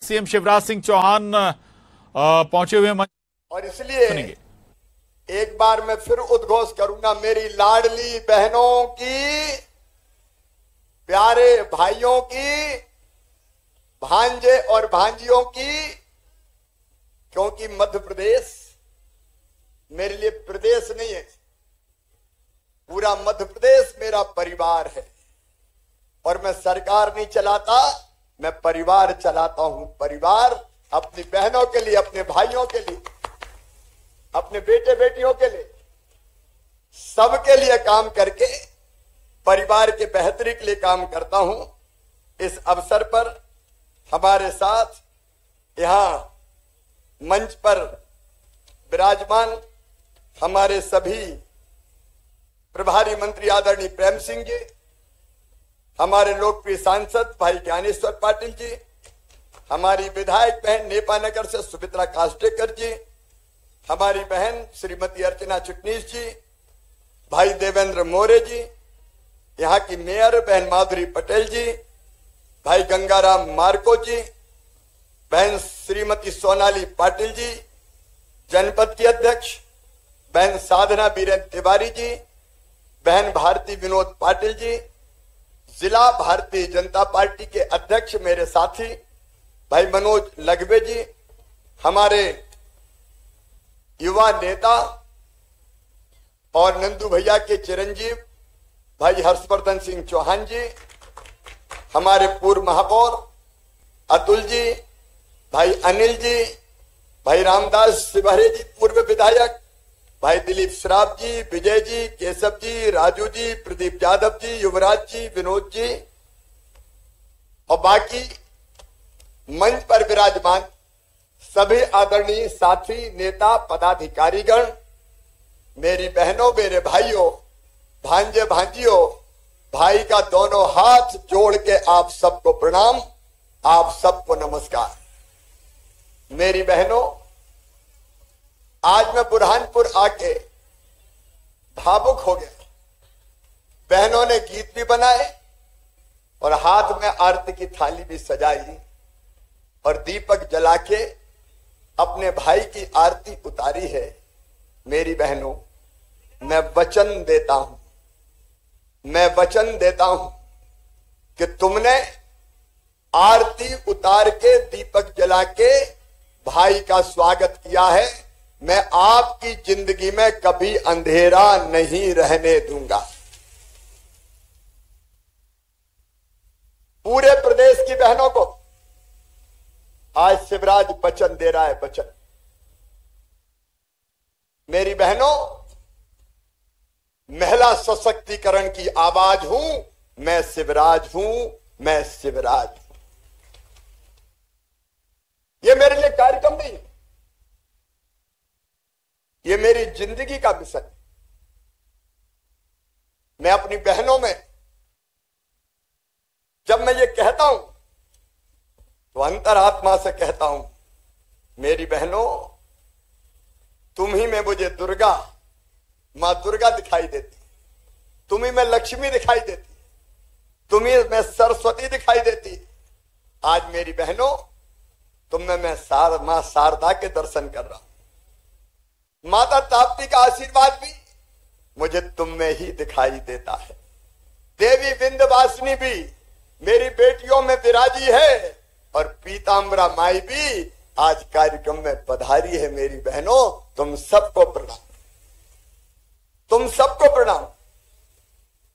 CM Shivraj Singh Chauhan पहुंचे हुए और इसलिए सुनेंगे। एक बार मैं फिर उद्घोष करूंगा, मेरी लाडली बहनों की, प्यारे भाइयों की, भांजे और भांजियों की, क्योंकि मध्य प्रदेश मेरे लिए प्रदेश नहीं है, पूरा मध्य प्रदेश मेरा परिवार है। और मैं सरकार नहीं चलाता, मैं परिवार चलाता हूं। परिवार अपनी बहनों के लिए, अपने भाइयों के लिए, अपने बेटे बेटियों के लिए, सबके लिए काम करके परिवार के बेहतरी के लिए काम करता हूं। इस अवसर पर हमारे साथ यहां मंच पर विराजमान हमारे सभी प्रभारी मंत्री आदरणीय प्रेम सिंह जी, हमारे लोकप्रिय सांसद भाई ज्ञानेश्वर पाटिल जी, हमारी विधायक बहन नेपानगर से सुमित्रा कास्टेकर जी, हमारी बहन श्रीमती अर्चना चिटनीस जी, भाई देवेंद्र मोरे जी, यहाँ की मेयर बहन माधुरी पटेल जी, भाई गंगाराम मार्को जी, बहन श्रीमती सोनाली पाटिल जी, जनपद की अध्यक्ष बहन साधना बीरेन तिवारी जी, बहन भारती विनोद पाटिल जी, जिला भारतीय जनता पार्टी के अध्यक्ष मेरे साथी भाई मनोज लगवे जी, हमारे युवा नेता और नंदू भैया के चिरंजीव भाई हर्षवर्धन सिंह चौहान जी, हमारे पूर्व महापौर अतुल जी, भाई अनिल जी, भाई रामदास सिबहरे जी पूर्व विधायक, भाई दिलीप श्राफ जी, विजय जी, केशव जी, राजू जी, प्रदीप यादव जी, युवराज जी, विनोद जी और बाकी मंच पर विराजमान सभी आदरणीय साथी, नेता, पदाधिकारीगण, मेरी बहनों, मेरे भाइयों, भांजे भांजियों, भाई का दोनों हाथ जोड़ के आप सबको प्रणाम, आप सबको नमस्कार। मेरी बहनों, आज मैं बुरहानपुर आके भावुक हो गया। बहनों ने गीत भी बनाए और हाथ में आरती की थाली भी सजाई और दीपक जला के अपने भाई की आरती उतारी है। मेरी बहनों, मैं वचन देता हूं, मैं वचन देता हूं कि तुमने आरती उतार के दीपक जला के भाई का स्वागत किया है। मैं आपकी जिंदगी में कभी अंधेरा नहीं रहने दूंगा। पूरे प्रदेश की बहनों को आज शिवराज वचन दे रहा है, वचन। मेरी बहनों, महिला सशक्तिकरण की आवाज हूं, मैं शिवराज हूं, मैं शिवराज हूं। ये मेरे लिए कार्यक्रम नहीं, ये मेरी जिंदगी का मिशन है। मैं अपनी बहनों में जब मैं ये कहता हूं तो अंतरात्मा से कहता हूं, मेरी बहनों, तुम ही में मुझे दुर्गा, मां दुर्गा दिखाई देती, तुम ही में लक्ष्मी दिखाई देती, तुम ही में सरस्वती दिखाई देती। आज मेरी बहनों, तुम में मैं मां शारदा के दर्शन कर रहा हूं। माता ताप्ती का आशीर्वाद भी मुझे तुम में ही दिखाई देता है। देवी विंध्यवासिनी भी मेरी बेटियों में विराजी है और पीताम्बरा माई भी आज कार्यक्रम में पधारी है। मेरी बहनों, तुम सबको प्रणाम, तुम सबको प्रणाम।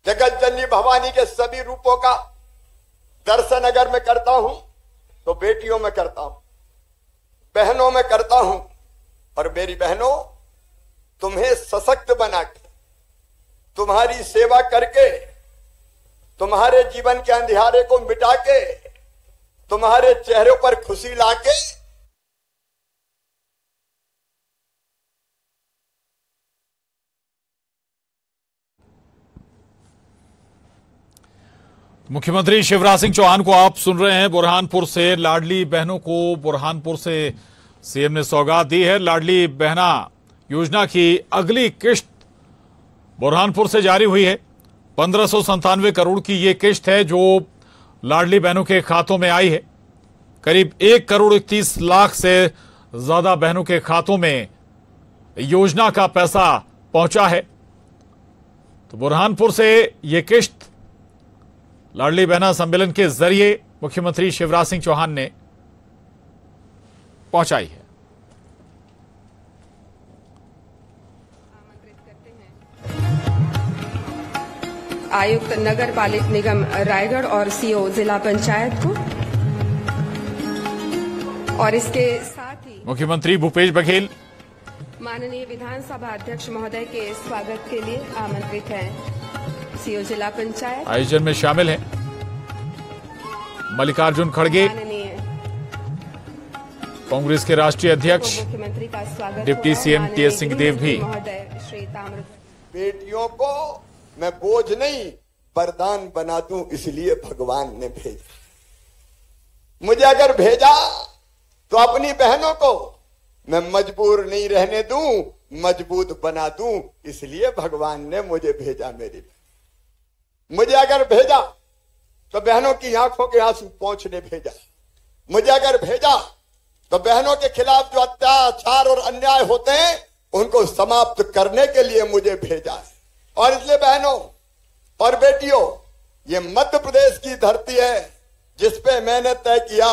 जगत जननी भवानी के सभी रूपों का दर्शन अगर मैं करता हूं तो बेटियों में करता हूं, बहनों में करता हूं। और मेरी बहनों, तुम्हें सशक्त बना के, तुम्हारी सेवा करके, तुम्हारे जीवन के अंधियारे को मिटा के, तुम्हारे चेहरों पर खुशी लाके मुख्यमंत्री शिवराज सिंह चौहान को आप सुन रहे हैं। बुरहानपुर से लाडली बहनों को बुरहानपुर से सीएम ने सौगात दी है। लाडली बहना योजना की अगली किश्त बुरहानपुर से जारी हुई है। 1597 करोड़ की ये किश्त है जो लाडली बहनों के खातों में आई है। करीब 1,31,00,000 से ज्यादा बहनों के खातों में योजना का पैसा पहुंचा है। तो बुरहानपुर से ये किश्त लाडली बहना सम्मेलन के जरिए मुख्यमंत्री शिवराज सिंह चौहान ने पहुंचाई है। आयुक्त नगर पालिक निगम रायगढ़ और सीओ जिला पंचायत को, और इसके साथ ही मुख्यमंत्री भूपेश बघेल माननीय विधानसभा अध्यक्ष महोदय के स्वागत के लिए आमंत्रित हैं। सीओ जिला पंचायत आयोजन में शामिल हैं मल्लिकार्जुन खड़गे, माननीय कांग्रेस के राष्ट्रीय अध्यक्ष, मुख्यमंत्री का स्वागत, डिप्टी सीएम टीएस सिंहदेव भी। महोदय श्री ताम्र बेटियों को मैं बोझ नहीं वरदान बना दूं, इसलिए भगवान ने भेजा। मुझे अगर भेजा तो अपनी बहनों को मैं मजबूर नहीं रहने दूं, मजबूत बना दूं, इसलिए भगवान ने मुझे भेजा। मेरी मुझे अगर भेजा तो बहनों की आंखों के आंसू पोंछने भेजा। मुझे अगर भेजा तो बहनों के खिलाफ जो अत्याचार और अन्याय होते हैं उनको समाप्त करने के लिए मुझे भेजा है। और इसलिए बहनों और बेटियों, ये मध्य प्रदेश की धरती है जिसपे मैंने तय किया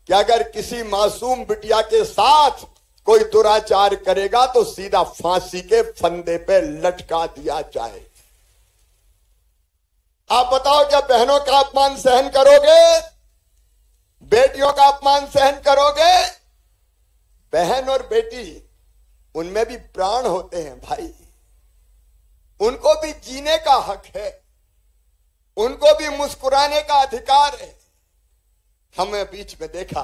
कि अगर किसी मासूम बिटिया के साथ कोई दुराचार करेगा तो सीधा फांसी के फंदे पे लटका दिया जाए। आप बताओ, क्या बहनों का अपमान सहन करोगे? बेटियों का अपमान सहन करोगे? बहन और बेटी, उनमें भी प्राण होते हैं भाई, उनको भी जीने का हक है, उनको भी मुस्कुराने का अधिकार है। हमें बीच में देखा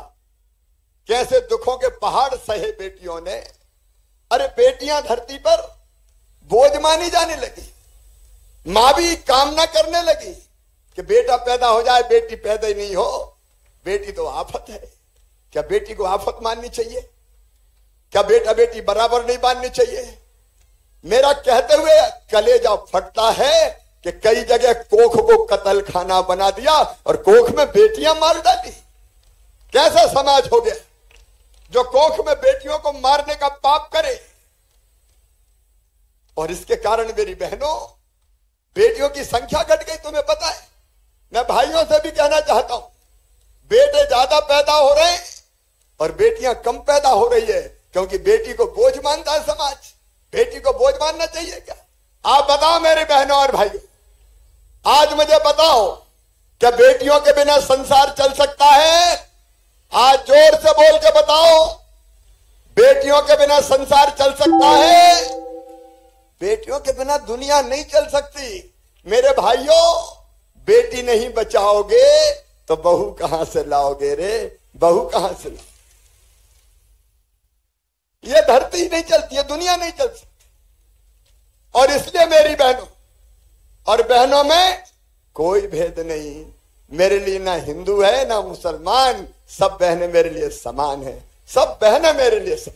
कैसे दुखों के पहाड़ सहे बेटियों ने। अरे बेटियां धरती पर बोझ मानी जाने लगी, मां भी कामना करने लगी कि बेटा पैदा हो जाए, बेटी पैदा ही नहीं हो, बेटी तो आफत है। क्या बेटी को आफत माननी चाहिए? क्या बेटा बेटी बराबर नहीं माननी चाहिए? मेरा कहते हुए कलेजा फटता है कि कई जगह कोख को कत्ल खाना बना दिया और कोख में बेटियां मार डाली। कैसा समाज हो गया जो कोख में बेटियों को मारने का पाप करे? और इसके कारण मेरी बहनों, बेटियों की संख्या घट गई, तुम्हें पता है। मैं भाइयों से भी कहना चाहता हूं, बेटे ज्यादा पैदा हो रहे हैं और बेटियां कम पैदा हो रही है, क्योंकि बेटी को बोझ मानता है समाज। बेटी को बोझ मानना चाहिए क्या? आप बताओ मेरे बहनों और भाइयों, आज मुझे बताओ, क्या बेटियों के बिना संसार चल सकता है? आज जोर से बोल के बताओ, बेटियों के बिना संसार चल सकता है? बेटियों के बिना दुनिया नहीं चल सकती। मेरे भाइयों, बेटी नहीं बचाओगे तो बहू कहां से लाओगे रे? बहू कहां से लाओगे? ये धरती नहीं चलती, ये दुनिया नहीं चल सकती। और इसलिए मेरी बहनों और बहनों में कोई भेद नहीं। मेरे लिए ना हिंदू है ना मुसलमान, सब बहनें मेरे लिए समान है। सब बहनें मेरे लिए सब,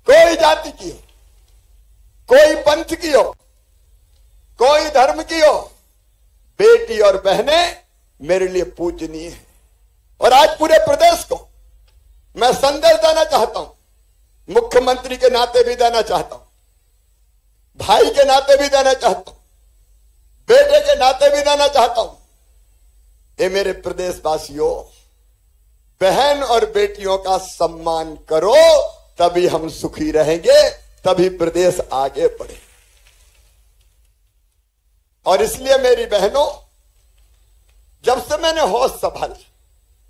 कोई जाति की हो, कोई पंथ की हो, कोई धर्म की हो, बेटी और बहनें मेरे लिए पूजनीय है। और आज पूरे प्रदेश को मैं संदेश देना चाहता हूं, मुख्यमंत्री के नाते भी देना चाहता हूं, भाई के नाते भी देना चाहता हूं, बेटे के नाते भी देना चाहता हूं। ये मेरे प्रदेशवासियों, बहन और बेटियों का सम्मान करो, तभी हम सुखी रहेंगे, तभी प्रदेश आगे बढ़े। और इसलिए मेरी बहनों, जब से मैंने होश संभाली,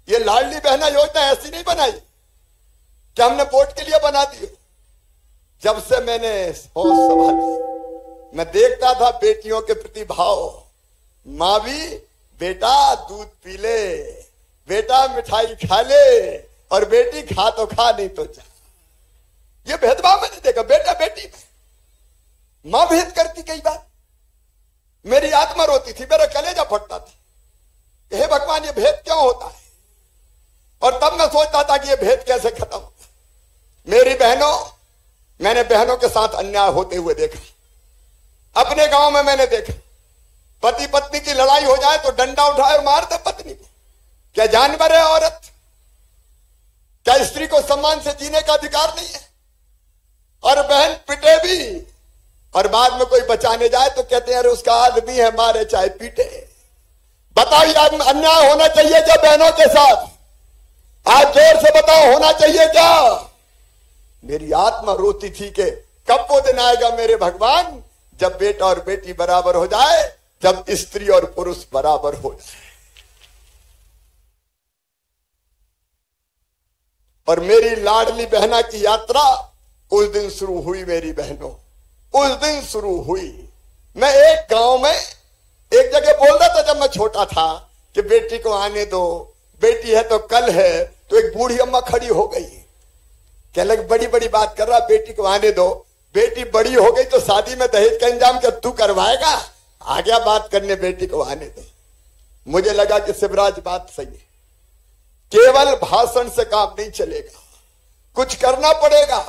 ये लाडली बहना योजना ऐसी नहीं बनाई कि हमने वोट के लिए बना दी। जब से मैंने होश संभाली, मैं देखता था बेटियों के प्रति भाव। मां भी, बेटा दूध पी ले, बेटा मिठाई खा ले, और बेटी खा तो खा नहीं तो जा। ये भेदभाव मैंने देखा बेटा बेटी में। मां भेद करती कई बार, मेरी आत्मा रोती थी, मेरा कलेजा फटता था, हे भगवान ये भेद क्यों होता है? और तब मैं सोचता था कि ये भेद कैसे खत्म होता। मेरी बहनों, मैंने बहनों के साथ अन्याय होते हुए देखा। अपने गांव में मैंने देखा, पति पत्नी की लड़ाई हो जाए तो डंडा उठाए और मार दे पत्नी को। क्या जानवर है औरत? क्या स्त्री को सम्मान से जीने का अधिकार नहीं है? और बहन पिटे भी, और बाद में कोई बचाने जाए तो कहते हैं अरे उसका आदमी है, मारे चाहे पीटे। बताओ अन्याय होना चाहिए क्या बहनों के साथ? आज जोर से बताओ, होना चाहिए क्या? मेरी आत्मा रोती थी कि कब वो दिन आएगा मेरे भगवान जब बेटा और बेटी बराबर हो जाए, जब स्त्री और पुरुष बराबर हो जाए। और मेरी लाडली बहना की यात्रा उस दिन शुरू हुई। मेरी बहनों, उस दिन शुरू हुई। मैं एक गांव में एक जगह बोल रहा था जब मैं छोटा था कि बेटी को आने दो, बेटी है तो कल है। तो एक बूढ़ी अम्मा खड़ी हो गई, कह लगी बड़ी बड़ी बात कर रहा, बेटी को आने दो। बेटी बड़ी हो गई तो शादी में दहेज का इंतजाम क्या तू करवाएगा? आ गया बात करने, बेटी को आने दो। मुझे लगा कि शिवराज बात सही है, केवल भाषण से काम नहीं चलेगा, कुछ करना पड़ेगा।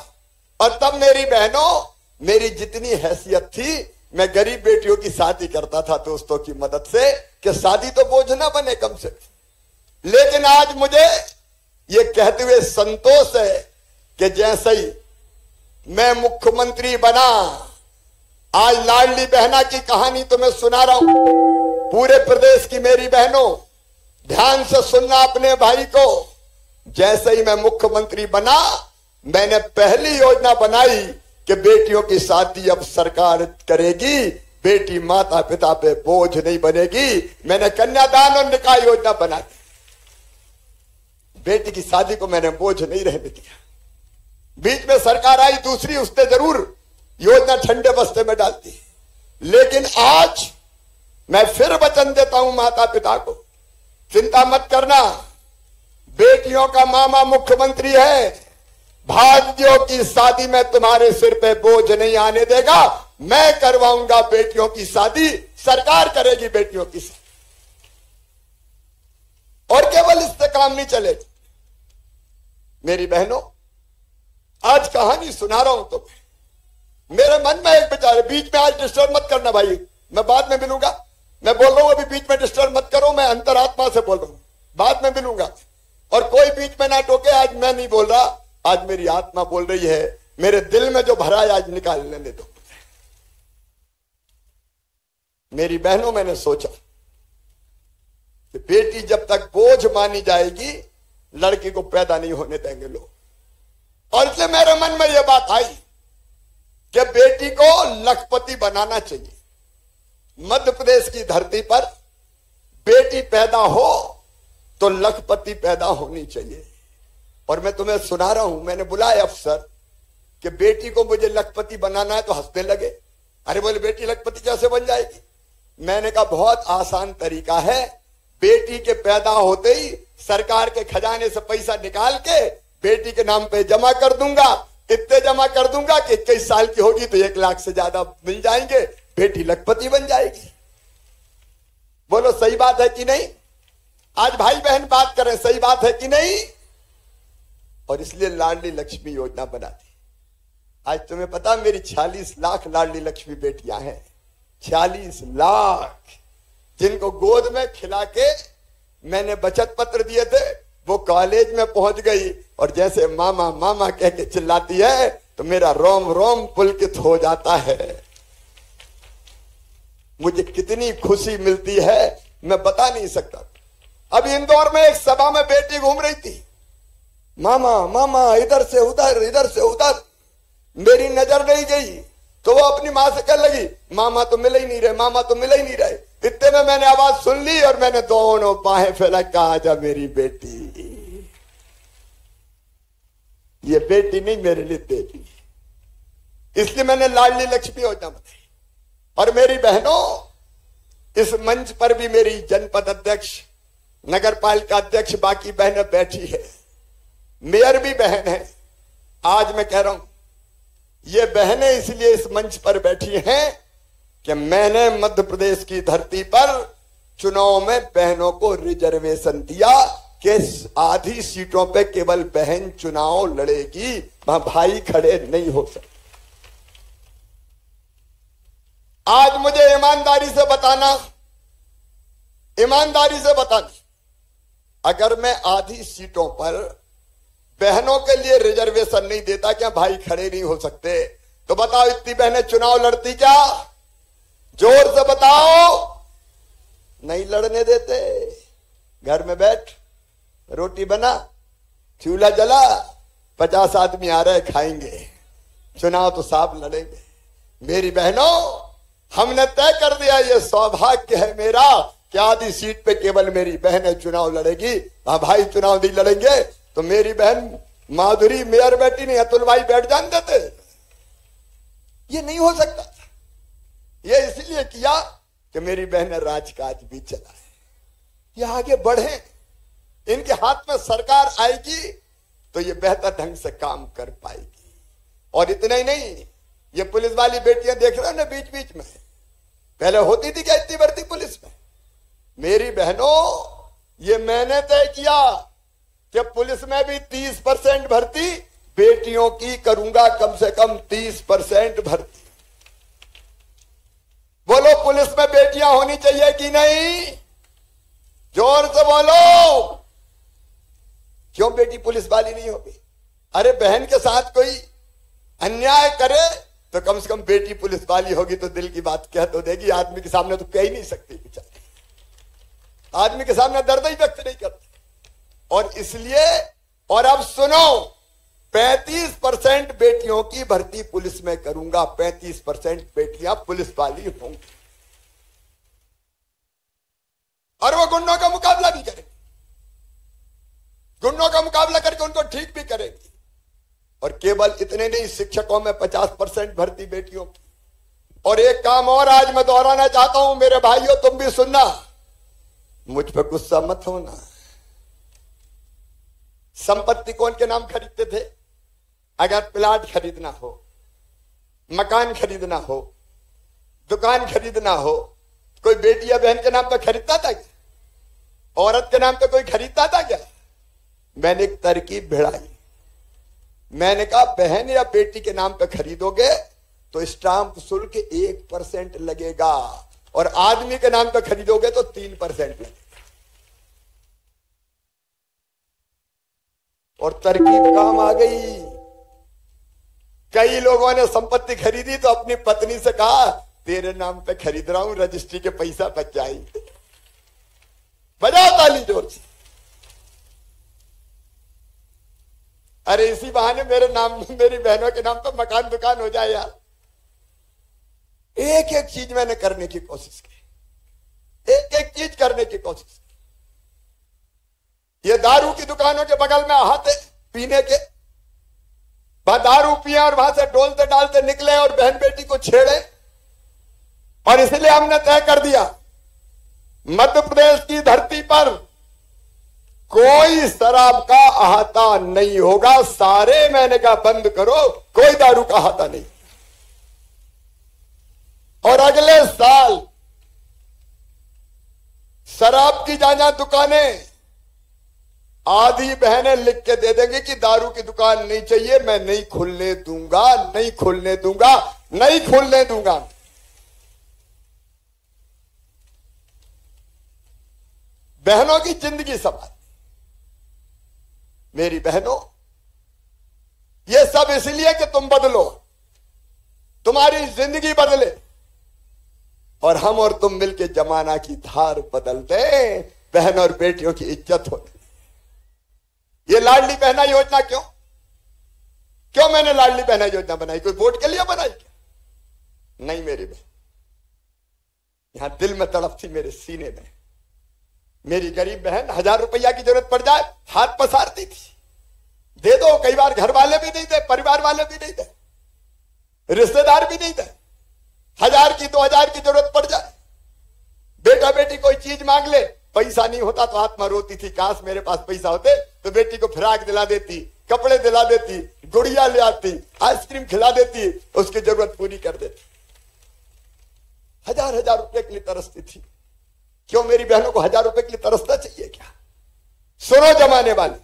और तब मेरी बहनों, मेरी जितनी हैसियत थी, मैं गरीब बेटियों की शादी करता था दोस्तों की मदद से, कि शादी तो बोझ ना बने कम से कम। लेकिन आज मुझे ये कहते हुए संतोष है कि जैसे ही मैं मुख्यमंत्री बना, आज लाडली बहना की कहानी तो मैं सुना रहा हूं पूरे प्रदेश की। मेरी बहनों, ध्यान से सुनना अपने भाई को। जैसे ही मैं मुख्यमंत्री बना, मैंने पहली योजना बनाई कि बेटियों की शादी अब सरकार करेगी, बेटी माता पिता पे बोझ नहीं बनेगी। मैंने कन्यादान और निकाह योजना बना दी। बेटी की शादी को मैंने बोझ नहीं रहने दिया। बीच में सरकार आई दूसरी, उसने जरूर योजना ठंडे बस्ते में डाल दी। लेकिन आज मैं फिर वचन देता हूं माता पिता को, चिंता मत करना, बेटियों का मामा मुख्यमंत्री है, भाग्यों की शादी में तुम्हारे सिर पे बोझ नहीं आने देगा। मैं करवाऊंगा बेटियों की शादी, सरकार करेगी बेटियों की शादी। और केवल इससे काम नहीं चलेगा। मेरी बहनों, आज कहानी सुना रहा हूं तुम्हें। मेरे मन में एक विचार है, बीच में आज डिस्टर्ब मत करना भाई, मैं बाद में मिलूंगा। मैं बोल रहा हूं अभी बीच में डिस्टर्ब मत करो, मैं अंतरात्मा से बोल रहा हूं, बाद में मिलूंगा। और कोई बीच में ना टोके, आज मैं नहीं बोल रहा, आज मेरी आत्मा बोल रही है। मेरे दिल में जो भरा है आज निकालने दे दो। मेरी बहनों, मैंने सोचा कि बेटी जब तक बोझ मानी जाएगी, लड़की को पैदा नहीं होने देंगे लोग। और इसलिए मेरे मन में यह बात आई कि बेटी को लखपति बनाना चाहिए। मध्य प्रदेश की धरती पर बेटी पैदा हो तो लखपति पैदा होनी चाहिए। और मैं तुम्हें सुना रहा हूं, मैंने बुलाया अफसर कि बेटी को मुझे लखपति बनाना है, तो हंसने लगे। अरे बोले बेटी लखपति कैसे बन जाएगी? मैंने कहा बहुत आसान तरीका है, बेटी के पैदा होते ही सरकार के खजाने से पैसा निकाल के बेटी के नाम पे जमा कर दूंगा। इतने जमा कर दूंगा कि 21 साल की होगी तो 1 लाख से ज्यादा मिल जाएंगे, बेटी लखपति बन जाएगी। बोलो सही बात है कि नहीं? आज भाई बहन बात करें, सही बात है कि नहीं? और इसलिए लाडली लक्ष्मी योजना बना दी। आज तुम्हें पता, मेरी 46 लाख लाडली लक्ष्मी बेटियां हैं। 46 लाख जिनको गोद में खिला के मैंने बचत पत्र दिए थे, वो कॉलेज में पहुंच गई। और जैसे मामा मामा कह के चिल्लाती है तो मेरा रोम रोम पुलकित हो जाता है। मुझे कितनी खुशी मिलती है मैं बता नहीं सकता। अभी इंदौर में एक सभा में बेटी घूम रही थी, मामा मामा इधर से उधर, इधर से उधर। मेरी नजर नहीं गई तो वो अपनी मां से कहने लगी, मामा तो मिल ही नहीं रहे, मामा तो मिल ही नहीं रहे। इतने में मैंने आवाज सुन ली और मैंने दोनों बाहें फैला, कहा आजा मेरी बेटी। ये बेटी नहीं, मेरे लिए बेटी। इसलिए मैंने लाडली लक्ष्मी योजना बताई। और मेरी बहनों, इस मंच पर भी मेरी जनपद अध्यक्ष, नगर पालिका अध्यक्ष, बाकी बहनें बैठी है, मेयर भी बहन है। आज मैं कह रहा हूं, ये बहनें इसलिए इस मंच पर बैठी हैं कि मैंने मध्य प्रदेश की धरती पर चुनाव में बहनों को रिजर्वेशन दिया कि आधी सीटों पे केवल बहन चुनाव लड़ेगी, वहां भाई खड़े नहीं हो सकते। आज मुझे ईमानदारी से बताना, ईमानदारी से बताना, अगर मैं आधी सीटों पर बहनों के लिए रिजर्वेशन नहीं देता क्या? भाई खड़े नहीं हो सकते? तो बताओ इतनी बहनें चुनाव लड़ती क्या? जोर से बताओ। नहीं लड़ने देते। घर में बैठ, रोटी बना, चूल्हा जला, 50 आदमी आ रहे खाएंगे, चुनाव तो साफ लड़ेंगे। मेरी बहनों, हमने तय कर दिया, ये सौभाग्य है मेरा कि आधी सीट पे केवल मेरी बहनें चुनाव लड़ेगी। हाँ भाई चुनाव नहीं लड़ेंगे तो मेरी बहन माधुरी मेयर बैठी नहीं, अतुल भाई बैठ जान देते। ये नहीं हो सकता था। ये इसलिए किया कि मेरी बहन राजकाज भी चलाए, ये आगे बढ़े, इनके हाथ में सरकार आएगी तो ये बेहतर ढंग से काम कर पाएगी। और इतना ही नहीं, ये पुलिस वाली बेटियां देख रहे हो ना बीच बीच में, पहले होती थी क्या इतनी भर्ती पुलिस में? मेरी बहनों, ये मैंने तय किया कि पुलिस में भी 30% भर्ती बेटियों की करूंगा, कम से कम 30% भर्ती। बोलो पुलिस में बेटियां होनी चाहिए कि नहीं? जोर से बोलो। क्यों बेटी पुलिस वाली नहीं होगी? अरे बहन के साथ कोई अन्याय करे तो कम से कम बेटी पुलिस वाली होगी तो दिल की बात कह तो देगी। आदमी के सामने तो कह ही नहीं सकती बेचारी, आदमी के सामने दर्द ही व्यक्त नहीं करती। और इसलिए, और अब सुनो, 35% बेटियों की भर्ती पुलिस में करूंगा, 35% बेटियां पुलिस वाली होंगी। और वो गुंडों का मुकाबला भी करेंगे, गुंडों का मुकाबला करके उनको ठीक भी करेंगी। और केवल इतने नहीं, शिक्षकों में 50% भर्ती बेटियों की। और एक काम और आज मैं दोहराना चाहता हूं मेरे भाइयों, तुम भी सुनना, मुझ पर गुस्सा मत होना। संपत्ति कौन के नाम खरीदते थे? अगर प्लाट खरीदना हो, मकान खरीदना हो, दुकान खरीदना हो, कोई बेटी या बहन के नाम पर खरीदता था क्या? औरत के नाम पर कोई खरीदता था क्या? मैंने एक तरकीब भिड़ाई, मैंने कहा बहन या बेटी के नाम पे खरीदोगे तो स्टाम्प शुल्क 1% लगेगा, और आदमी के नाम पे खरीदोगे तो 3% लगेगा। और तरकीब काम आ गई। कई लोगों ने संपत्ति खरीदी तो अपनी पत्नी से कहा तेरे नाम पे खरीद रहा हूं, रजिस्ट्री के पैसा बच जाएंगे। बजाओ ताली जोर से। अरे इसी बहाने मेरे नाम, मेरी बहनों के नाम पर मकान दुकान हो जाए यार। एक एक चीज मैंने करने की कोशिश की, एक एक चीज करने की कोशिश की। ये दारू की दुकानों के बगल में हाथे पीने के, वहां दारू पिए और वहां से डोलते डालते निकले और बहन बेटी को छेड़े। और इसलिए हमने तय कर दिया मध्य प्रदेश की धरती पर कोई शराब का अहाता नहीं होगा। सारे, मैंने कहा बंद करो, कोई दारू का अहाता नहीं। और अगले साल शराब की जहां दुकानें, आधी बहनें लिख के दे देंगी कि दारू की दुकान नहीं चाहिए, मैं नहीं खुलने दूंगा, नहीं खुलने दूंगा, नहीं खुलने दूंगा। बहनों की जिंदगी सवाल। मेरी बहनों, ये सब इसलिए कि तुम बदलो, तुम्हारी जिंदगी बदले, और हम और तुम मिलके जमाना की धार बदलते, बहन और बेटियों की इज्जत होती। ये लाडली बहना योजना क्यों मैंने लाडली बहना योजना बनाई? कोई वोट के लिए बनाई क्या? नहीं मेरी बहन, यहां दिल में तड़प थी मेरे सीने में। मेरी गरीब बहन 1000 रुपया की जरूरत पड़ जाए हाथ पसारती थी, दे दो। कई बार घर वाले भी नहीं दे, परिवार वाले भी नहीं दे, रिश्तेदार भी नहीं दे। 1000 की 2000 की जरूरत पड़ जाए, बेटा बेटी कोई चीज मांग ले, पैसा नहीं होता तो आत्मा रोती थी, काश मेरे पास पैसा होते तो बेटी को फ्राक दिला देती, कपड़े दिला देती, गुड़िया ले आती, आइसक्रीम खिला देती, उसकी जरूरत पूरी कर देती। 1000 रुपए के लिए तरसती थी। क्यों मेरी बहनों को 1000 रुपए के लिए तरसना चाहिए क्या? सुनो जमाने वाले,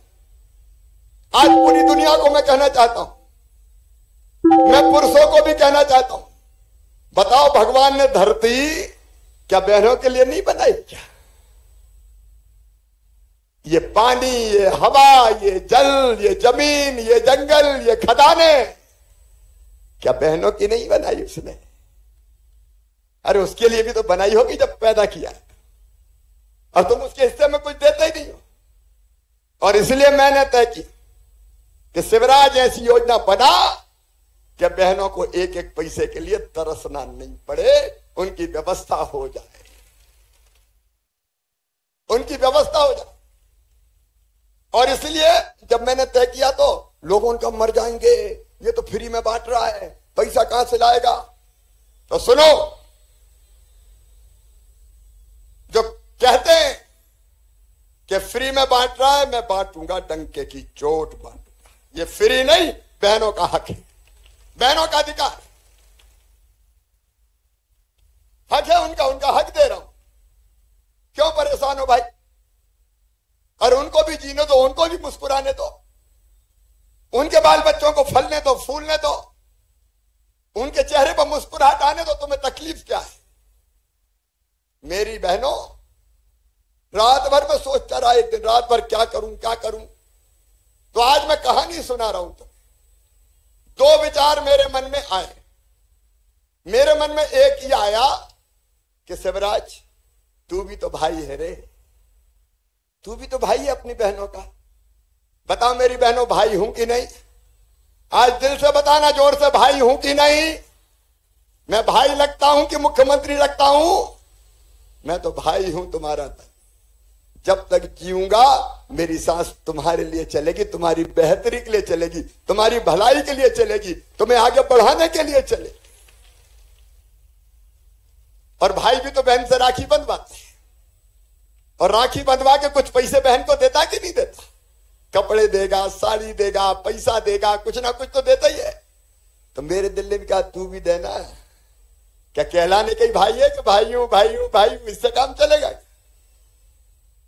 आज पूरी दुनिया को मैं कहना चाहता हूं, मैं पुरुषों को भी कहना चाहता हूं, बताओ भगवान ने धरती क्या बहनों के लिए नहीं बनाई क्या? ये पानी, ये हवा, ये जल, ये जमीन, ये जंगल, ये खदाने, क्या बहनों की नहीं बनाई उसने? अरे उसके लिए भी तो बनाई होगी जब पैदा किया, और तुम उसके हिस्से में कुछ देते ही नहीं हो। और इसलिए मैंने तय की कि शिवराज ऐसी योजना बना कि बहनों को एक एक पैसे के लिए तरसना नहीं पड़े, उनकी व्यवस्था हो जाए, उनकी व्यवस्था हो जाए। और इसलिए जब मैंने तय किया तो लोग उनका मर जाएंगे, ये तो फ्री में बांट रहा है, पैसा कहां से लाएगा? तो सुनो, जो कहते हैं कि फ्री में बांट रहा है, मैं बांटूंगा डंके की चोट बांटूंगा। ये फ्री नहीं, बहनों का हक है, बहनों का अधिकार, हक है उनका, उनका हक दे रहा हूं। क्यों परेशान हो भाई? और उनको भी जीने दो, उनको भी मुस्कुराने दो, उनके बाल बच्चों को फलने दो, फूलने दो, उनके चेहरे पर मुस्कुराहट आने दो। तुम्हें तकलीफ क्या है? मेरी बहनों, रात भर में सोचता रहा, एक दिन रात भर क्या करूं क्या करूं। तो आज मैं कहानी सुना रहा हूं तुम्हें। दो विचार मेरे मन में आए। मेरे मन में एक ही आया कि शिवराज, तू भी तो भाई है रे, तू भी तो भाई है अपनी बहनों का। बता मेरी बहनों, भाई हूं कि नहीं? आज दिल से बताना जोर से, भाई हूं कि नहीं? मैं भाई लगता हूं कि मुख्यमंत्री लगता हूं? मैं तो भाई हूं तुम्हारा। जब तक जीऊंगा मेरी सांस तुम्हारे लिए चलेगी, तुम्हारी बेहतरी के लिए चलेगी, तुम्हारी भलाई के लिए चलेगी, तुम्हें आगे बढ़ाने के लिए चलेगी। और भाई भी तो बहन से राखी बंधवाते हैं, और राखी बंधवा के कुछ पैसे बहन को देता कि नहीं देता? कपड़े देगा, साड़ी देगा, पैसा देगा, कुछ ना कुछ तो देता ही है। तो मेरे दिल ने भी कहा तू भी देना। क्या कहलाने के भाई है कि भाई हूं भाई हूं भाई हूं, इससे काम चलेगा?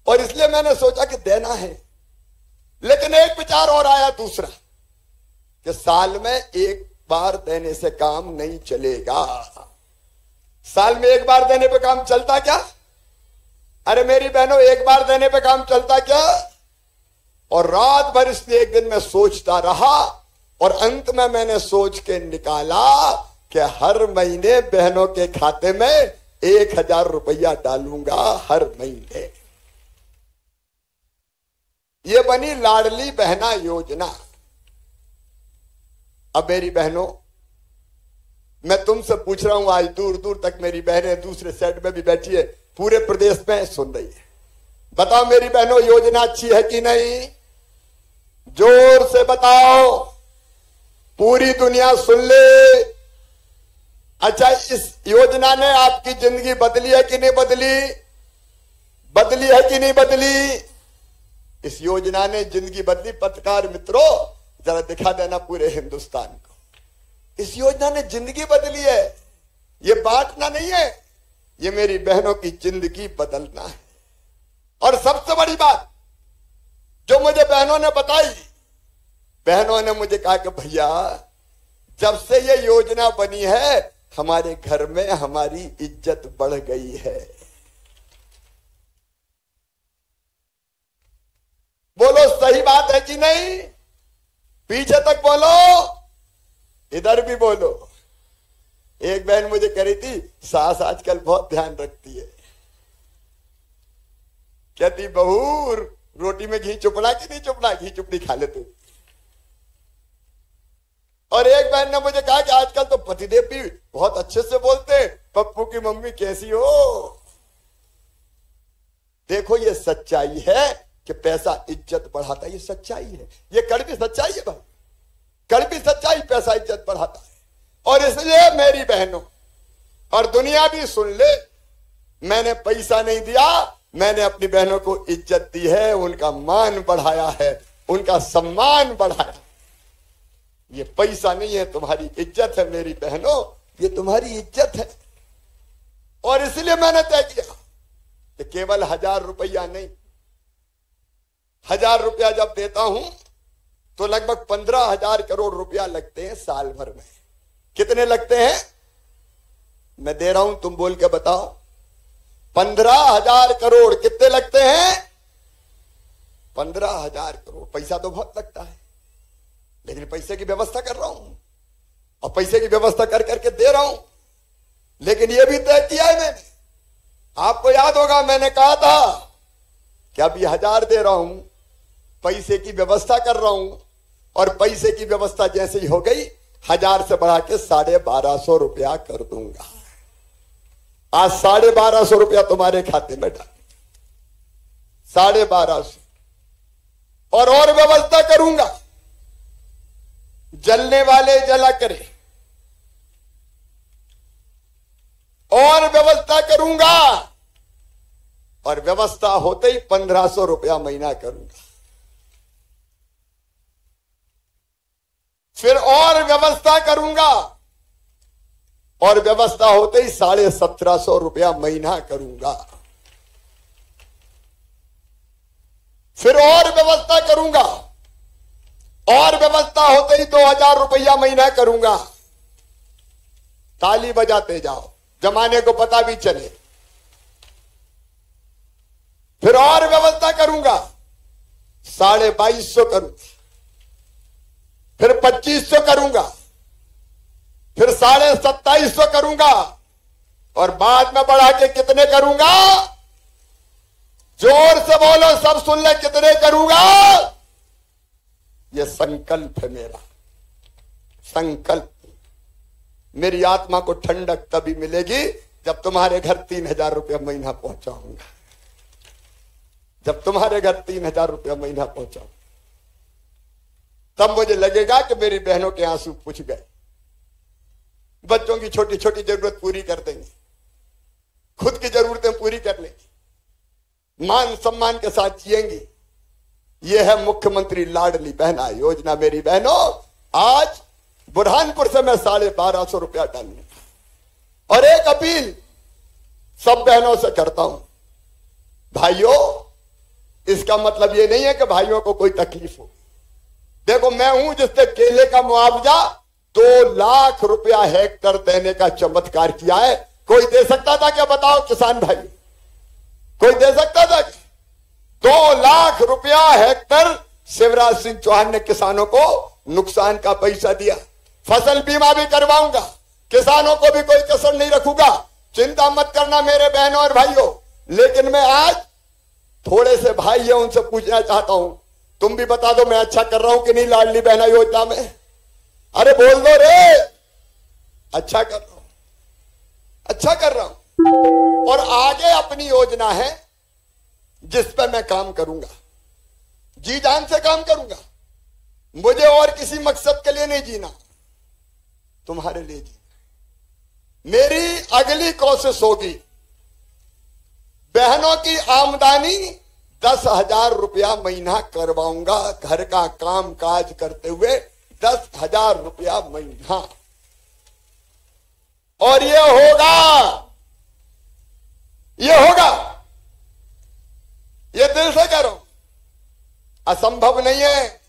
और इसलिए मैंने सोचा कि देना है। लेकिन एक विचार और आया दूसरा, कि साल में एक बार देने से काम नहीं चलेगा। साल में एक बार देने पे काम चलता क्या? अरे मेरी बहनों, एक बार देने पे काम चलता क्या? और रात भर इसलिए एक दिन मैं सोचता रहा, और अंत में मैंने सोच के निकाला कि हर महीने बहनों के खाते में 1000 रुपया डालूंगा हर महीने। ये बनी लाडली बहना योजना। अब मेरी बहनों, मैं तुमसे पूछ रहा हूं, आज दूर दूर तक मेरी बहनें दूसरे साइड में भी बैठी है, पूरे प्रदेश में सुन रही है। बताओ मेरी बहनों, योजना अच्छी है कि नहीं? जोर से बताओ, पूरी दुनिया सुन ले। अच्छा, इस योजना ने आपकी जिंदगी बदली है कि नहीं बदली? बदली है कि नहीं बदली? इस योजना ने जिंदगी बदली। पत्रकार मित्रों, जरा दिखा देना पूरे हिंदुस्तान को, इस योजना ने जिंदगी बदली है। ये बांटना नहीं है, ये मेरी बहनों की जिंदगी बदलना है। और सबसे बड़ी बात जो मुझे बहनों ने बताई, बहनों ने मुझे कहा कि भैया, जब से ये योजना बनी है हमारे घर में हमारी इज्जत बढ़ गई है। बोलो सही बात है कि नहीं? पीछे तक बोलो, इधर भी बोलो। एक बहन मुझे कह रही थी, सास आजकल बहुत ध्यान रखती है। कहती बहू, रोटी में घी चुपड़ा कि नहीं चुपड़ा? घी चुपड़ी खा ले तू। और एक बहन ने मुझे कहा कि आजकल तो पतिदेव भी बहुत अच्छे से बोलते हैं, पप्पू की मम्मी कैसी हो? देखो, ये सच्चाई है कि पैसा इज्जत बढ़ाता है। ये सच्चाई है, ये कड़वी सच्चाई है भाई, कड़वी सच्चाई। पैसा इज्जत बढ़ाता है। और इसलिए मेरी बहनों, और दुनिया भी सुन ले, मैंने पैसा नहीं दिया, मैंने अपनी बहनों को इज्जत दी है, उनका मान बढ़ाया है, उनका सम्मान बढ़ाया। ये पैसा नहीं है, तुम्हारी इज्जत है मेरी बहनों, ये तुम्हारी इज्जत है। और इसलिए मैंने तय किया कि केवल 1000 रुपया नहीं, 1000 रुपया जब देता हूं तो लगभग 15,000 करोड़ रुपया लगते हैं साल भर में। कितने लगते हैं? मैं दे रहा हूं, तुम बोल के बताओ। 15,000 करोड़ कितने लगते हैं? 15,000 करोड़। पैसा तो बहुत लगता है, लेकिन पैसे की व्यवस्था कर रहा हूं और पैसे की व्यवस्था कर करके दे रहा हूं। लेकिन यह भी तय किया है मैंने, आपको याद होगा मैंने कहा था कि अभी 1,000 दे रहा हूं, पैसे की व्यवस्था कर रहा हूं, और पैसे की व्यवस्था जैसे ही हो गई 1,000 से बढ़ा के 1,250 रुपया कर दूंगा। आज 1,250 रुपया तुम्हारे खाते में डाल, 1,250। और व्यवस्था करूंगा, जलने वाले जला करे, और व्यवस्था करूंगा, और व्यवस्था होते ही 1,500 रुपया महीना करूंगा। फिर और व्यवस्था करूंगा, और व्यवस्था होते ही 1,750 रुपया महीना करूंगा। फिर और व्यवस्था करूंगा, और व्यवस्था होते ही 2,000 रुपया महीना करूंगा। ताली बजाते जाओ, जमाने को पता भी चले। फिर और व्यवस्था करूंगा, 2,250 करूंगा, फिर 2,500 करूंगा, फिर 2,2750 करूंगा, और बाद में बढ़ा के कितने करूंगा? जोर से बोलो, सब सुन ले, कितने करूंगा? ये संकल्प है मेरा, संकल्प। मेरी आत्मा को ठंडक तभी मिलेगी जब तुम्हारे घर 3,000 रुपया महीना पहुंचाऊंगा, जब तुम्हारे घर 3,000 रुपया महीना पहुंचाऊंगा, तब मुझे लगेगा कि मेरी बहनों के आंसू पूछ गए। बच्चों की छोटी छोटी जरूरत पूरी कर देंगे, खुद की जरूरतें पूरी कर लेंगे, मान सम्मान के साथ जिएंगी। यह है मुख्यमंत्री लाडली बहना योजना। मेरी बहनों, आज बुरहानपुर से मैं 1,250 रुपया डालूंगा। और एक अपील सब बहनों से करता हूं, भाइयों, इसका मतलब यह नहीं है कि भाइयों को कोई तकलीफ हो। देखो, मैं हूं जिसने केले का मुआवजा 2 लाख रुपया हेक्टर देने का चमत्कार किया है। कोई दे सकता था क्या? बताओ किसान भाई, कोई दे सकता था क्या? 2 लाख रुपया हेक्टर शिवराज सिंह चौहान ने किसानों को नुकसान का पैसा दिया। फसल बीमा भी करवाऊंगा, किसानों को भी कोई कसर नहीं रखूंगा। चिंता मत करना मेरे बहनों और भाइयों। लेकिन मैं आज थोड़े से भाई है उनसे पूछना चाहता हूं, तुम भी बता दो मैं अच्छा कर रहा हूं कि नहीं लाडली बहना योजना में? अरे बोल दो रे, अच्छा कर रहा हूं, अच्छा कर रहा हूं। और आगे अपनी योजना है जिस पे मैं काम करूंगा, जी जान से काम करूंगा। मुझे और किसी मकसद के लिए नहीं जीना, तुम्हारे लिए जीना। मेरी अगली कोशिश होगी बहनों की आमदनी 10,000 रुपया महीना करवाऊंगा। घर का काम काज करते हुए 10,000 रुपया महीना। और ये होगा, ये होगा, ये दिल से कह रहा हूं, असंभव नहीं है।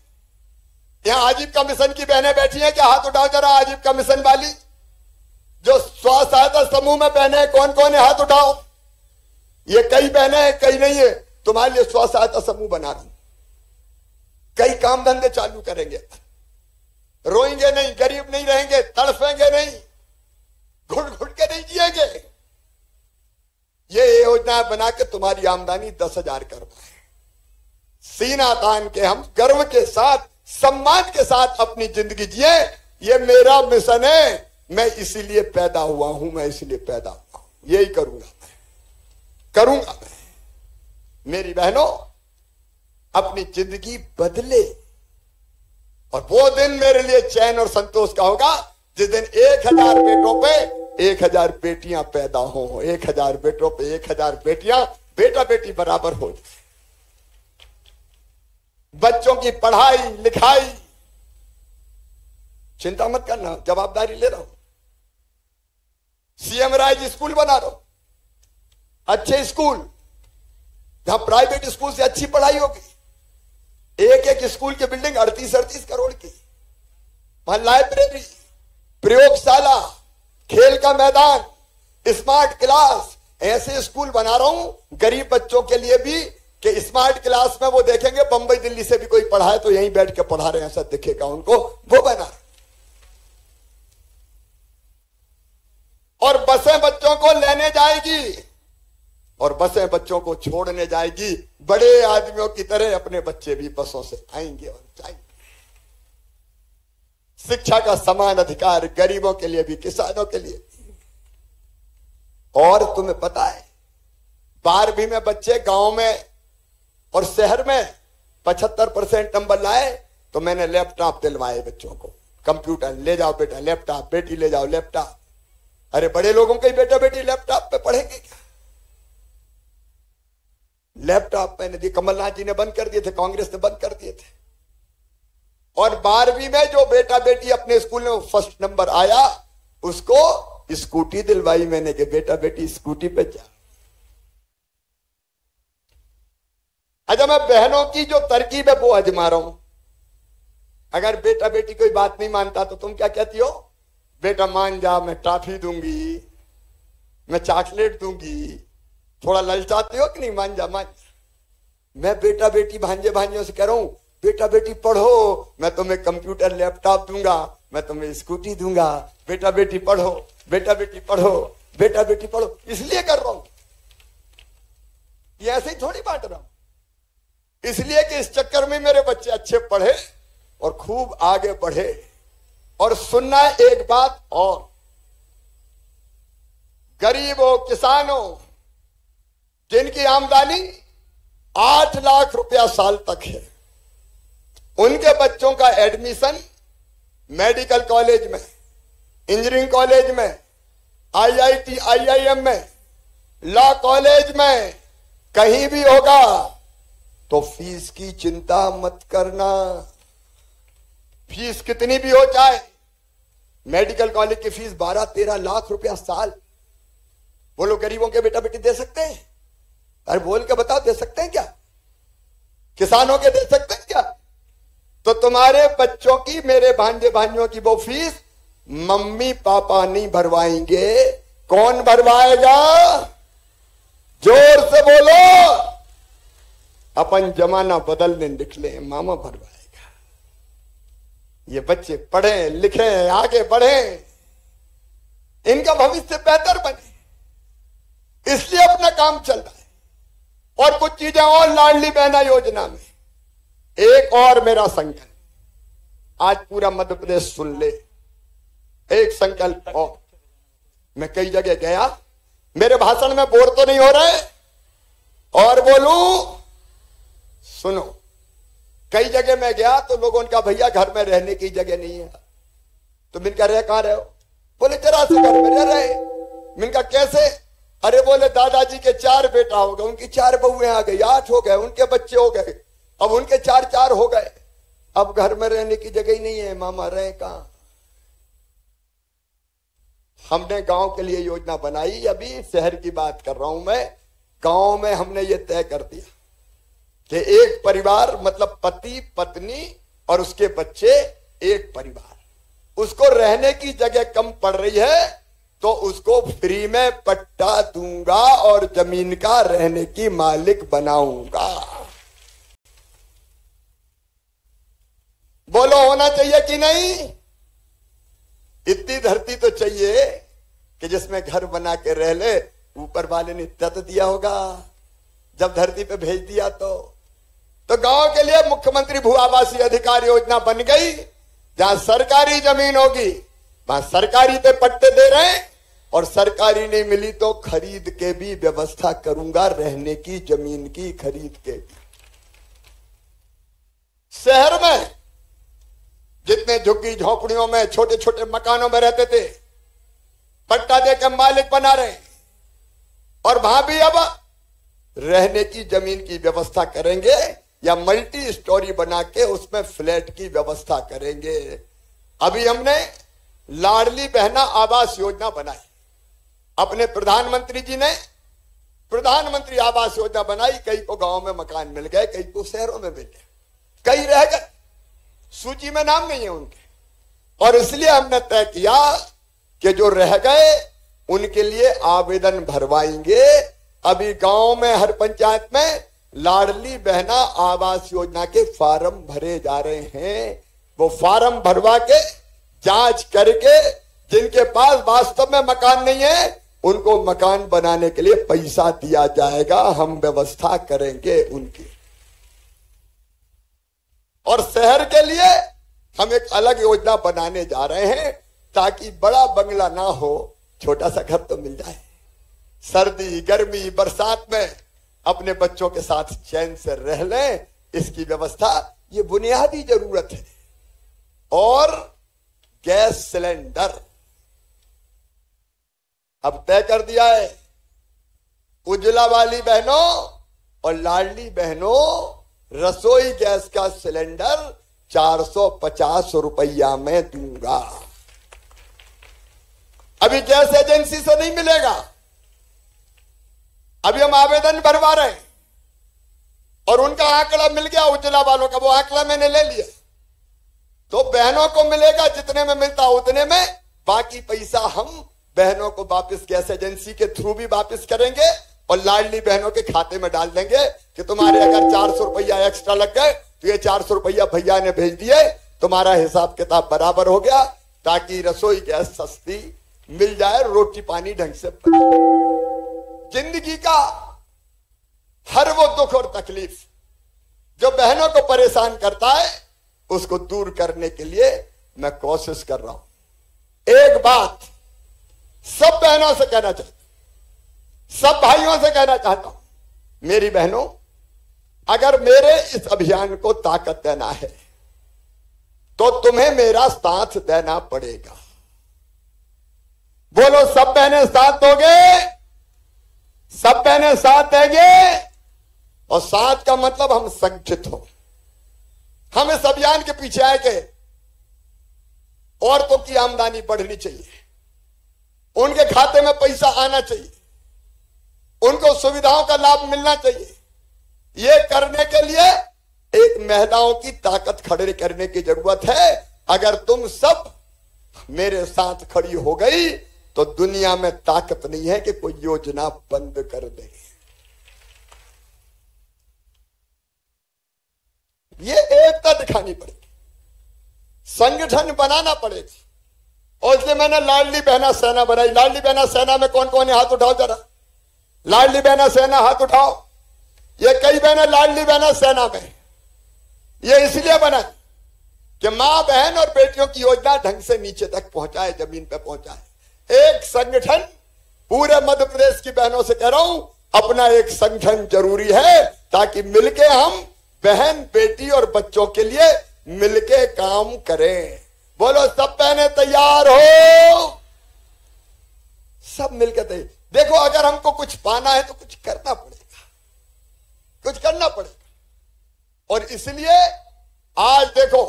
यहां आजीविका मिशन की बहनें बैठी हैं क्या? हाथ उठाओ जरा, आजीविका मिशन वाली जो स्व सहायता समूह में बहनें, कौन कौन है? हाथ उठाओ। ये कई बहनें हैं, कई नहीं है। तुम्हारे लिए स्व सहायता समूह बना रहा हूं, कई काम धंधे चालू करेंगे। रोएंगे नहीं, गरीब नहीं रहेंगे, तड़फेंगे नहीं, घुट घुट के नहीं जिएंगे। ये योजना बना के तुम्हारी आमदनी 10,000 करना है। सीना तान के हम गर्व के साथ, सम्मान के साथ अपनी जिंदगी जिए। ये मेरा मिशन है। मैं इसीलिए पैदा हुआ हूं, मैं इसलिए पैदा हुआ हूं। यही करूंगा मैं, करूंगा मैं। मेरी बहनों, अपनी जिंदगी बदले। और वो दिन मेरे लिए चैन और संतोष का होगा जिस दिन 1,000 बेटों पे 1,000 बेटियां पैदा हो। 1,000 बेटों पे 1,000 बेटियां बेटा बेटी बराबर हो जाए। बच्चों की पढ़ाई लिखाई, चिंता मत करना, जवाबदारी ले रहा हूं। सीएम राज स्कूल बना रहा हूं, अच्छे स्कूल जहां प्राइवेट स्कूल से अच्छी पढ़ाई होगी। एक एक स्कूल की बिल्डिंग 38-38 करोड़ की, वहां लाइब्रेरी, प्रयोगशाला, खेल का मैदान, स्मार्ट क्लास, ऐसे स्कूल बना रहा हूं। गरीब बच्चों के लिए भी कि स्मार्ट क्लास में वो देखेंगे बंबई दिल्ली से भी कोई पढ़ा है तो यहीं बैठ के पढ़ा रहे हैं, ऐसा दिखेगा उनको, वो बना। और बसें बच्चों को लेने जाएगी और बसें बच्चों को छोड़ने जाएगी। बड़े आदमियों की तरह अपने बच्चे भी बसों से आएंगे और जाएंगे। शिक्षा का समान अधिकार गरीबों के लिए भी, किसानों के लिए भी। और तुम्हें पता है 12वीं में बच्चे गांव में और शहर में 75% नंबर लाए तो मैंने लैपटॉप दिलवाए बच्चों को। कंप्यूटर ले जाओ बेटा, लैपटॉप, बेटी ले जाओ लैपटॉप। अरे बड़े लोगों के बेटा बेटी लैपटॉप पे पढ़ेंगे क्या? लैपटॉप मैंने दिए, कमलनाथ जी ने बंद कर दिए थे, कांग्रेस ने बंद कर दिए थे। और 12वीं में जो बेटा बेटी अपने स्कूल में फर्स्ट नंबर आया उसको स्कूटी दिलवाई मैंने कि बेटा बेटी स्कूटी पे जा। अच्छा, मैं बहनों की जो तरकीब है वो आजमा रहा हूं। अगर बेटा बेटी कोई बात नहीं मानता तो तुम क्या कहती हो? बेटा मान जा, मैं टॉफी दूंगी, मैं चॉकलेट दूंगी। थोड़ा ललचाते हो कि नहीं? मान जा मान जा। मैं बेटा बेटी भांजे भांजियों से कह रहा हूं बेटा बेटी पढ़ो, मैं तुम्हें कंप्यूटर लैपटॉप दूंगा, मैं तुम्हें स्कूटी दूंगा। बेटा बेटी पढ़ो, बेटा बेटी पढ़ो, बेटा बेटी पढ़ो। इसलिए कर रहा हूं, ये ऐसे ही थोड़ी बांट रहा हूं। इसलिए कि इस चक्कर में मेरे बच्चे अच्छे पढ़े और खूब आगे बढ़े। और सुनना एक बात और, गरीबों किसानों जिनकी आमदनी 8 लाख रुपया साल तक है, उनके बच्चों का एडमिशन मेडिकल कॉलेज में, इंजीनियरिंग कॉलेज में, आईआईटी आईआईएम में, लॉ कॉलेज में कहीं भी होगा तो फीस की चिंता मत करना। फीस कितनी भी हो जाए, मेडिकल कॉलेज की फीस 12-13 लाख रुपया साल। बोलो गरीबों के बेटा बेटी दे सकते हैं? अरे बोल के बताओ, दे सकते हैं क्या? किसानों के दे सकते हैं क्या? तो तुम्हारे बच्चों की, मेरे भांजे भांजियों की वो फीस मम्मी पापा नहीं भरवाएंगे। कौन भरवाएगा? जोर से बोलो। अपन जमाना बदलने निकले, मामा भरवाएगा। ये बच्चे पढ़े लिखे आगे बढ़े, इनका भविष्य बेहतर बने, इसलिए अपना काम चल रहा है। और कुछ चीजें और लाडली बहना योजना में। एक और मेरा संकल्प, आज पूरा मध्य प्रदेश सुन ले। एक संकल्प और, मैं कई जगह गया, मेरे भाषण में बोर तो नहीं हो रहे? और बोलूं, सुनो। कई जगह मैं गया तो लोगों ने कहा भैया घर में रहने की जगह नहीं है। तो मैंने कहा रहे कहां रहे हो? बोले जरा से घर में रह रहे। मैंने कहा कैसे? अरे बोले दादाजी के 4 बेटा हो गए, उनकी 4 बहुएं आ गई, 8 हो गए, उनके बच्चे हो गए, अब उनके 4 हो गए, अब घर में रहने की जगह ही नहीं है। मामा रहे कहां? हमने गांव के लिए योजना बनाई, अभी शहर की बात कर रहा हूं मैं। गांव में हमने ये तय कर दिया कि एक परिवार मतलब पति पत्नी और उसके बच्चे, एक परिवार, उसको रहने की जगह कम पड़ रही है तो उसको फ्री में पट्टा दूंगा और जमीन का रहने की मालिक बनाऊंगा। बोलो होना चाहिए कि नहीं? इतनी धरती तो चाहिए कि जिसमें घर बना के रह ले। ऊपर वाले ने तत दिया होगा जब धरती पे भेज दिया। तो गांव के लिए मुख्यमंत्री भू आवासीय अधिकार योजना बन गई। जहां सरकारी जमीन होगी वहां सरकारी पे पट्टे दे रहे हैं, और सरकारी नहीं मिली तो खरीद के भी व्यवस्था करूंगा, रहने की जमीन की खरीद के। शहर में जितने झुग्गी झोपड़ियों में छोटे छोटे मकानों में रहते थे, पट्टा देकर मालिक बना रहे, और वहां भी अब रहने की जमीन की व्यवस्था करेंगे या मल्टी स्टोरी बना के उसमें फ्लैट की व्यवस्था करेंगे। अभी हमने लाडली बहना आवास योजना बनाई। अपने प्रधानमंत्री जी ने प्रधानमंत्री आवास योजना बनाई। कई को गांव में मकान मिल गए, कई को शहरों में मिल गए, कई रह गए, सूची में नाम नहीं है उनके। और इसलिए हमने तय किया कि जो रह गए उनके लिए आवेदन भरवाएंगे। अभी गांव में हर पंचायत में लाडली बहना आवास योजना के फार्म भरे जा रहे हैं। वो फार्म भरवा के जांच करके जिनके पास वास्तव में मकान नहीं है उनको मकान बनाने के लिए पैसा दिया जाएगा। हम व्यवस्था करेंगे उनकी। और शहर के लिए हम एक अलग योजना बनाने जा रहे हैं ताकि बड़ा बंगला ना हो, छोटा सा घर तो मिल जाए। सर्दी गर्मी बरसात में अपने बच्चों के साथ चैन से रह लें, इसकी व्यवस्था ये बुनियादी जरूरत है। और गैस सिलेंडर अब तय कर दिया है, उज्ज्वला वाली बहनों और लाडली बहनों, रसोई गैस का सिलेंडर 450 रुपया में दूंगा। अभी गैस एजेंसी से नहीं मिलेगा, अभी हम आवेदन भरवा रहे हैं और उनका आंकड़ा मिल गया उज्ज्वला वालों का, वो आंकड़ा मैंने ले लिया। तो बहनों को मिलेगा जितने में मिलता उतने में, बाकी पैसा हम बहनों को वापस गैस एजेंसी के थ्रू भी वापस करेंगे और लाडली बहनों के खाते में डाल देंगे कि तुम्हारे अगर 400 रुपया एक्स्ट्रा लग गए तो ये 400 रुपया भैया ने भेज दिए, तुम्हारा हिसाब किताब बराबर हो गया, ताकि रसोई गैस सस्ती मिल जाए, रोटी पानी ढंग से बने। जिंदगी का हर वो दुख और तकलीफ जो बहनों को परेशान करता है उसको दूर करने के लिए मैं कोशिश कर रहा हूं। एक बात सब बहनों से कहना चाहता हूं, सब भाइयों से कहना चाहता हूं, मेरी बहनों, अगर मेरे इस अभियान को ताकत देना है तो तुम्हें मेरा साथ देना पड़ेगा। बोलो, सब बहनें साथ दोगे? सब बहनें साथ देंगे? और साथ का मतलब हम संगठित हो। हम इस अभियान के पीछे आए कि औरतों की आमदनी बढ़नी चाहिए, उनके खाते में पैसा आना चाहिए, उनको सुविधाओं का लाभ मिलना चाहिए। ये करने के लिए एक महिलाओं की ताकत खड़े करने की जरूरत है। अगर तुम सब मेरे साथ खड़ी हो गई तो दुनिया में ताकत नहीं है कि कोई योजना बंद कर दे। ये एकता दिखानी पड़ेगी, संगठन बनाना पड़ेगा। और इसलिए मैंने लाडली बहना सेना बनाई। लाडली बहना सेना में कौन कौन है? हाथ उठाओ जरा। लाडली बहना सेना, हाथ उठाओ। ये कई बहनें लाडली बहना सेना में। ये इसलिए बना कि मां बहन और बेटियों की योजना ढंग से नीचे तक पहुंचाए, जमीन पे पहुंचाए। एक संगठन, पूरे मध्य प्रदेश की बहनों से कह रहा हूं, अपना एक संगठन जरूरी है ताकि मिलके हम बहन बेटी और बच्चों के लिए मिलके काम करें। बोलो, सब बहनें तैयार हो? सब मिलकर तैयार। देखो, अगर हमको कुछ पाना है तो कुछ करना पड़ेगा, कुछ करना पड़ेगा। और इसलिए आज देखो,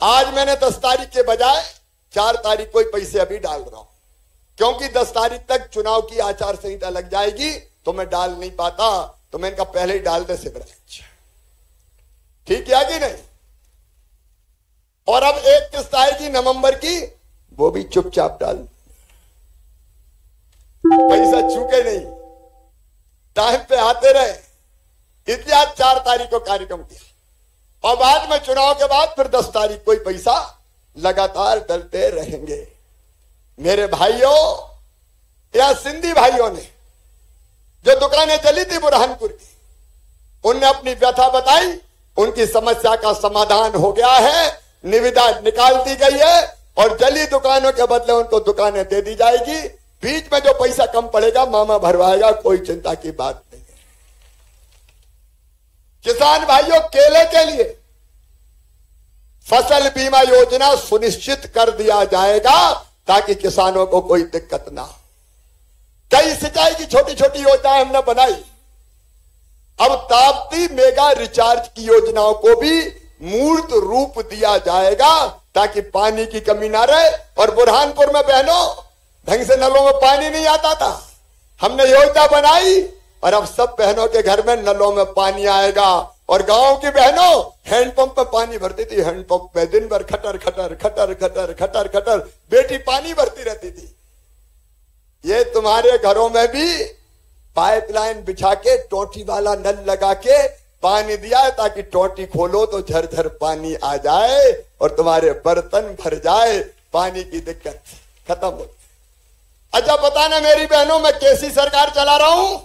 आज मैंने 10 तारीख के बजाय 4 तारीख को ही पैसे अभी डाल रहा हूं, क्योंकि 10 तारीख तक चुनाव की आचार संहिता लग जाएगी तो मैं डाल नहीं पाता। तो मैं इनका पहले ही डाल दे शिवराज, ठीक है कि नहीं? और अब 31 आएगी नवंबर की, वो भी चुपचाप डाल, पैसा चूके नहीं, टाइम पे आते रहे। इसलिए आज 4 तारीख को कार्यक्रम किया और बाद में चुनाव के बाद फिर 10 तारीख को ही पैसा लगातार डलते रहेंगे। मेरे भाइयों या सिंधी भाइयों ने जो दुकानें चली थी बुरहानपुर की, उनने अपनी व्यथा बताई, उनकी समस्या का समाधान हो गया है, निविदा निकाल दी गई है और जली दुकानों के बदले उनको दुकानें दे दी जाएगी। बीच में जो पैसा कम पड़ेगा मामा भरवाएगा, कोई चिंता की बात नहीं है। किसान भाइयों, केले के लिए फसल बीमा योजना सुनिश्चित कर दिया जाएगा ताकि किसानों को कोई दिक्कत ना हो। कई सिंचाई की छोटी छोटी योजनाएं हमने बनाई। अब ताप्ती मेगा रिचार्ज की योजनाओं को भी मूर्त रूप दिया जाएगा ताकि पानी की कमी ना रहे। और बुरहानपुर में बहनों, ढंग से नलों में पानी नहीं आता था, हमने योजना बनाई और अब सब बहनों के घर में नलों में पानी आएगा। और गांव की बहनों हैंडपंप में पानी भरती थी, हैंडपंप में दिन भर खटर खटर खटर खटर खटर खटर बेटी पानी भरती रहती थी। ये तुम्हारे घरों में भी पाइपलाइन बिछा के टोटी वाला नल लगा के पानी दिया है, ताकि टोटी खोलो तो झरझर पानी आ जाए और तुम्हारे बर्तन भर जाए, पानी की दिक्कत खत्म हो। अच्छा बताना मेरी बहनों, मैं कैसी सरकार चला रहा हूं?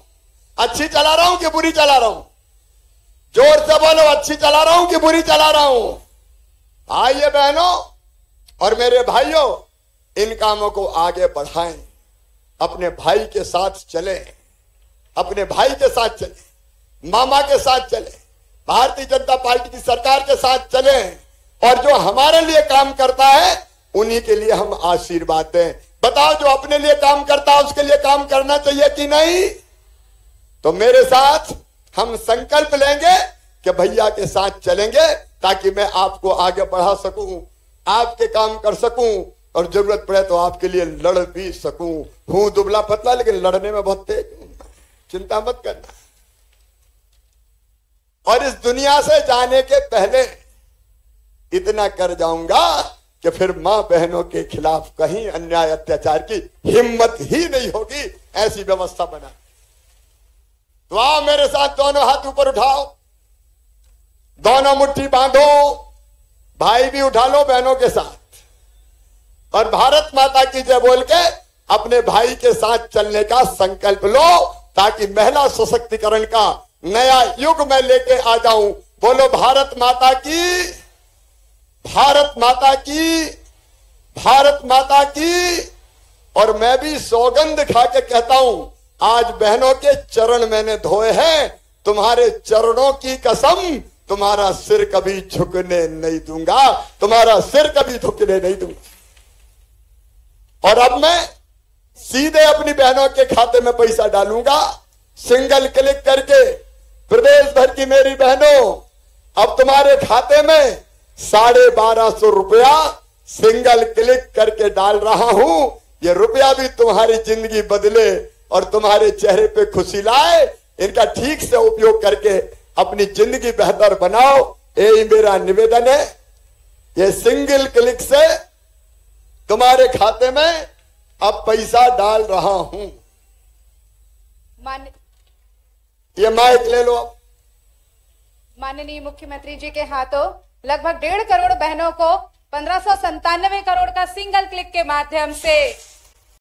अच्छी चला रहा हूं कि बुरी चला रहा हूं? जोर से बोलो, अच्छी चला रहा हूं कि बुरी चला रहा हूं? आइए बहनों और मेरे भाइयों, इन कामों को आगे बढ़ाएं, अपने भाई के साथ चलें, अपने भाई के साथ चलें, मामा के साथ चलें, भारतीय जनता पार्टी की सरकार के साथ चलें, और जो हमारे लिए काम करता है उन्हीं के लिए हम आशीर्वाद दें। बताओ, जो अपने लिए काम करता है उसके लिए काम करना चाहिए कि नहीं? तो मेरे साथ हम संकल्प लेंगे कि भैया के साथ चलेंगे, ताकि मैं आपको आगे बढ़ा सकूं, आपके काम कर सकूं, और जरूरत पड़े तो आपके लिए लड़ भी सकूं। हूं दुबला पतला, लेकिन लड़ने में बहुत तेज हूं, चिंता मत करना। और इस दुनिया से जाने के पहले इतना कर जाऊंगा कि फिर मां बहनों के खिलाफ कहीं अन्याय अत्याचार की हिम्मत ही नहीं होगी, ऐसी व्यवस्था बना। तो आओ मेरे साथ, दोनों हाथ ऊपर उठाओ, दोनों मुट्ठी बांधो, भाई भी उठा लो बहनों के साथ, और भारत माता की जय बोल के अपने भाई के साथ चलने का संकल्प लो, ताकि महिला सशक्तिकरण का नया युग मैं लेके आ जाऊं। बोलो भारत माता की, भारत माता की, भारत माता की। और मैं भी सौगंध खा के कहता हूं, आज बहनों के चरण मैंने धोए हैं, तुम्हारे चरणों की कसम, तुम्हारा सिर कभी झुकने नहीं दूंगा, तुम्हारा सिर कभी झुकने नहीं दूंगा। और अब मैं सीधे अपनी बहनों के खाते में पैसा डालूंगा, सिंगल क्लिक करके। प्रदेश भर की मेरी बहनों, अब तुम्हारे खाते में 1250 रुपया सिंगल क्लिक करके डाल रहा हूं। ये रुपया भी तुम्हारी जिंदगी बदले और तुम्हारे चेहरे पे खुशी लाए। इनका ठीक से उपयोग करके अपनी जिंदगी बेहतर बनाओ, यही मेरा निवेदन है। ये सिंगल क्लिक से तुम्हारे खाते में अब पैसा डाल रहा हूं। ये माइक ले लो। माननीय मुख्यमंत्री जी के हाथों लगभग 1.5 करोड़ बहनों को 1597 करोड़ का सिंगल क्लिक के माध्यम से